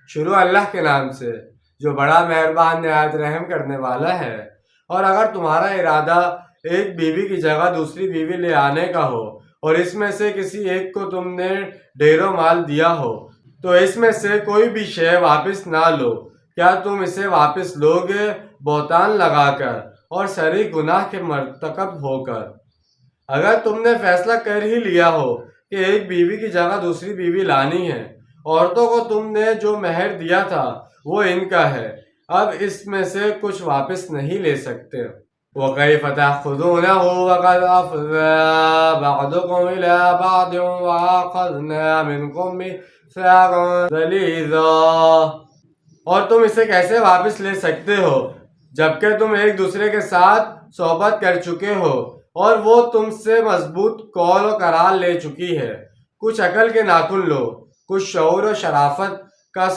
شروع اللہ کے نام سے جو بڑا مہربان نہایت رحم کرنے والا ہے۔ اور اگر تمہارا ارادہ ایک بیوی کی جگہ دوسری بیوی لے آنے کا ہو اور اس میں سے کسی ایک کو تم نے ڈھیروں مال دیا ہو تو اس میں سے کوئی بھی شے واپس نہ لو۔ کیا تم اسے واپس لوگے بہتان لگا کر اور صریح گناہ کے مرتکب ہو کر؟ اگر تم نے فیصلہ کر ہی لیا ہو کہ ایک بیوی کی جگہ دوسری بیوی لانی ہے، عورتوں کو تم نے جو مہر دیا تھا وہ ان کا ہے، اب اس میں سے کچھ واپس نہیں لے سکتے۔ وَكَيْفَ تَأْخُذُونَهُ وَقَدْ أَفْضَىٰ بَعْضُكُمْ إِلَىٰ بَعْضٍ وَأَخَذْنَا مِنْكُم مِّيثَاقًا غَلِيظًا۔ اور تم اسے کیسے واپس لے سکتے ہو جبکہ تم ایک دوسرے کے ساتھ صحبت کر چکے ہو اور وہ تم سے مضبوط قول و قرار لے چکی ہے؟ کچھ عقل کے ناخن لو، کچھ شعور و شرافت کا